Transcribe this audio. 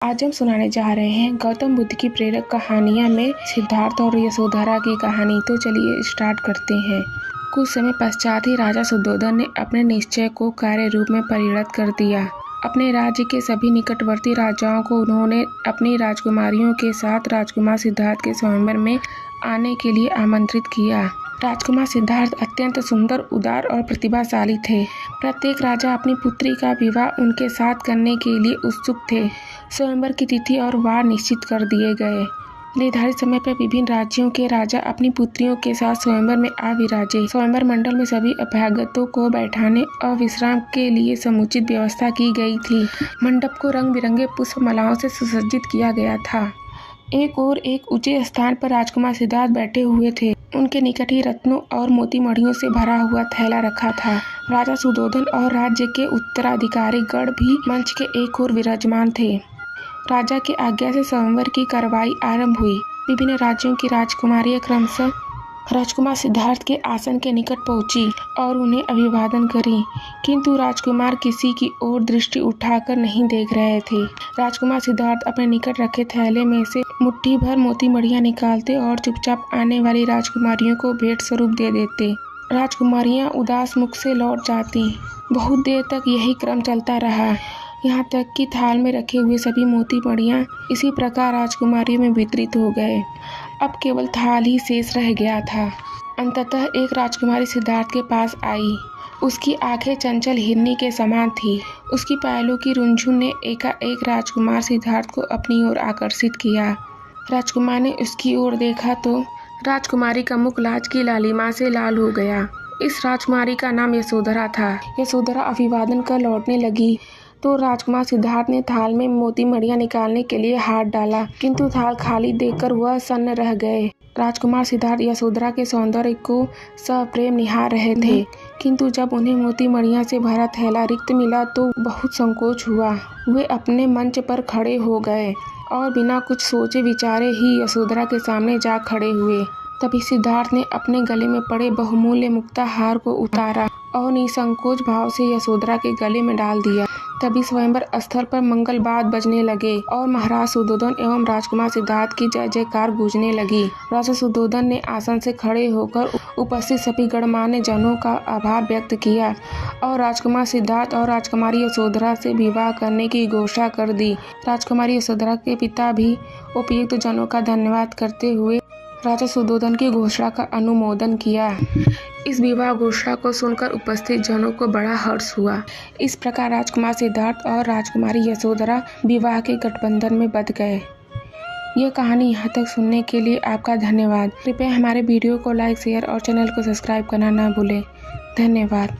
आज हम सुनाने जा रहे हैं गौतम बुद्ध की प्रेरक कहानियां में सिद्धार्थ और यशोधरा की कहानी। तो चलिए स्टार्ट करते हैं। कुछ समय पश्चात ही राजा शुद्धोधन ने अपने निश्चय को कार्य रूप में परिणत कर दिया। अपने राज्य के सभी निकटवर्ती राजाओं को उन्होंने अपनी राजकुमारियों के साथ राजकुमार सिद्धार्थ के स्वयंवर में आने के लिए आमंत्रित किया। राजकुमार सिद्धार्थ अत्यंत सुंदर, उदार और प्रतिभाशाली थे। प्रत्येक राजा अपनी पुत्री का विवाह उनके साथ करने के लिए उत्सुक थे। स्वयंवर की तिथि और वार निश्चित कर दिए गए। निर्धारित समय पर विभिन्न राज्यों के राजा अपनी पुत्रियों के साथ स्वयंवर में आ विराजे। स्वयंवर मंडल में सभी अभ्यागतों को बैठाने और विश्राम के लिए समुचित व्यवस्था की गई थी। मंडप को रंग बिरंगे पुष्प मालाओं से सुसज्जित किया गया था। एक ओर एक ऊंचे स्थान पर राजकुमार सिद्धार्थ बैठे हुए थे। उनके निकट ही रत्नों और मोती मणियों से भरा हुआ थैला रखा था। राजा शुद्धोधन और राज्य के उत्तराधिकारी गण भी मंच के एक ओर विराजमान थे। राजा की आज्ञा से स्वयंवर की कार्रवाई आरंभ हुई। विभिन्न राज्यों की राजकुमारियां क्रमशः राजकुमार सिद्धार्थ के आसन के निकट पहुंची और उन्हें अभिवादन करी, किंतु राजकुमार किसी की ओर दृष्टि उठाकर नहीं देख रहे थे। राजकुमार सिद्धार्थ अपने निकट रखे थैले में से मुट्ठी भर मोती मणियां निकालते और चुपचाप आने वाली राजकुमारियों को भेंट स्वरूप दे देते। राजकुमारियां उदास मुख से लौट जाती। बहुत देर तक यही क्रम चलता रहा, यहाँ तक कि थाल में रखे हुए सभी मोती मणियां इसी प्रकार राजकुमारियों में वितरित हो गए। अब केवल थाल ही शेष रह गया था। अंततः एक राजकुमारी सिद्धार्थ के पास आई। उसकी आंखें चंचल हिरनी के समान थी। उसकी पायलों की रुंझुन ने एकाएक राजकुमार सिद्धार्थ को अपनी ओर आकर्षित किया। राजकुमार ने उसकी ओर देखा तो राजकुमारी का मुख लाज की लालिमा से लाल हो गया। इस राजकुमारी का नाम यशोधरा था। यशोधरा अभिवादन कर लौटने लगी तो राजकुमार सिद्धार्थ ने थाल में मोती मणियां निकालने के लिए हाथ डाला, किंतु थाल खाली देखकर वह सन्न रह गए। राजकुमार सिद्धार्थ यशोधरा के सौंदर्य को सप्रेम निहार रहे थे, किंतु जब उन्हें मोती मणियां से भरा थैला रिक्त मिला तो बहुत संकोच हुआ। वे अपने मंच पर खड़े हो गए और बिना कुछ सोचे विचारे ही यशोधरा के सामने जा खड़े हुए। तभी सिद्धार्थ ने अपने गले में पड़े बहुमूल्य मुक्ता हार को उतारा और निसंकोच भाव से यशोधरा के गले में डाल दिया। तभी स्वयंवर स्थल पर मंगल बाद बजने लगे और महाराज शुद्धोधन एवं राजकुमार सिद्धार्थ की जय जयकार गूंजने लगी। राजा शुद्धोधन ने आसन से खड़े होकर उपस्थित सभी गणमान्य जनों का आभार व्यक्त किया और राजकुमार सिद्धार्थ और राजकुमारी यशोधरा से विवाह करने की घोषणा कर दी। राजकुमारी यशोधरा के पिता भी उपयुक्त जनों का धन्यवाद करते हुए राजा शुद्धोधन की घोषणा का अनुमोदन किया। इस विवाह घोषणा को सुनकर उपस्थित जनों को बड़ा हर्ष हुआ। इस प्रकार राजकुमार सिद्धार्थ और राजकुमारी यशोधरा विवाह के गठबंधन में बंध गए। यह कहानी यहाँ तक सुनने के लिए आपका धन्यवाद। कृपया हमारे वीडियो को लाइक, शेयर और चैनल को सब्सक्राइब करना ना भूलें। धन्यवाद।